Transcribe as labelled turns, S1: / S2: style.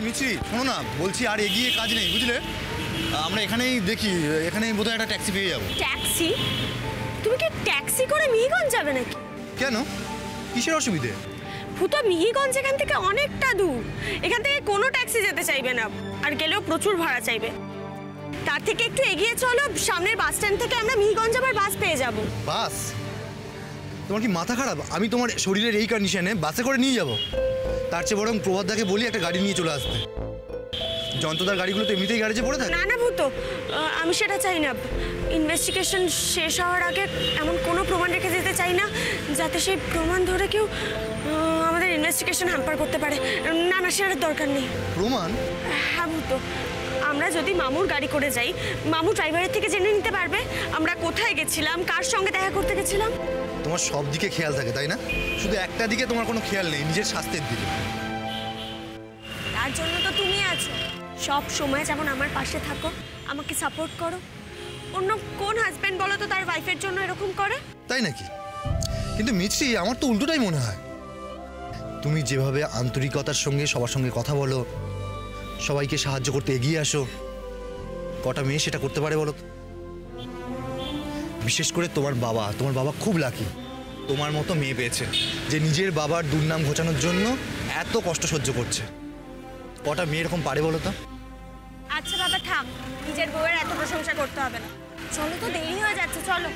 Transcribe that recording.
S1: মিছি শোনো না, বলছি আর এগিয়ে কাজ নেই বুঝলে, আমরা এখানেই দেখি, এখানেই বোধহয় একটা ট্যাক্সি পেয়ে যাবো।
S2: ট্যাক্সি? তুমি কি ট্যাক্সি করে মিহিগঞ্জ যাবে নাকি?
S1: কেন, কিসের অসুবিধে?
S2: ভূতো মিহিগঞ্জ এখান থেকে অনেকটা দূর, এখান থেকে কোনো ট্যাক্সি যেতে চাইবে না, আর গেলেও প্রচুর ভাড়া চাইবে। তার থেকে একটু এগিয়ে চলো, সামনের বাস স্ট্যান্ড থেকে আমরা মিহিগঞ্জ আবার বাস পেয়ে যাব।
S1: বাস? তোমার কি মাথা খারাপ? আমি তোমার শরীরের এই কন্ডিশনে বাসে করে নিয়ে যাব? তার চেয়ে বরং প্রভাতদাকে বলি একটা গাড়ি নিয়ে চলে আসতে। যন্ত্রদার গাড়িগুলো তো এমনিতেই গ্যারেজে পড়ে থাকে।
S2: না না ভূতো, আমি সেটা চাই না। ইনভেস্টিগেশন শেষ হওয়ার আগে এমন কোনো প্রমাণ রেখে যেতে চাই না যাতে সেই প্রমাণ ধরে কেউ আমাদের ইনভেস্টিগেশন হ্যাম্পার করতে পারে। না না, সেটার দরকার নেই।
S1: প্রমাণ?
S2: হ্যাঁ ভূতো, আমরা যদি মামুর গাড়ি করে যাই, মামু ড্রাইভারের থেকে জেনে নিতে পারবে আমরা কোথায় গেছিলাম, কার সঙ্গে দেখা করতে গেছিলাম।
S1: তোমার সব দিকে খেয়াল থাকে তাই না? শুধু একটা দিকে তোমার কোনো খেয়াল নেই, নিজের স্বাস্থ্যের দিকে।
S2: তার জন্য তো তুমি আছো, সব সময় যেমন আমার পাশে থাকো, আমাকে সাপোর্ট করো। অন্য কোন হাজব্যান্ড বলো তো তার ওয়াইফের জন্য এরকম করে?
S1: তাই নাকি? কিন্তু মিছরি, আমার তো উল্টোটাই মনে হয়। তুমি যেভাবে আন্তরিকতার সঙ্গে সবার সঙ্গে কথা বলো, সবাইকে সাহায্য করতে এগিয়ে আসো, কটা মেয়ে সেটা করতে পারে বলো? বিশেষ করে তোমার বাবা খুব লাকি, তোমার মতো মেয়ে পেয়েছে যে নিজের বাবার দুর্নাম ঘোচানোর জন্য এত কষ্ট সহ্য করছে। কটা মেয়ে এরকম পারে বলো তো?
S2: আচ্ছা বাবা থাক, নিজের বউয়ের এত প্রশংসা করতে হবে না। চলো তো, দেরি হয়ে যাচ্ছে, চলো।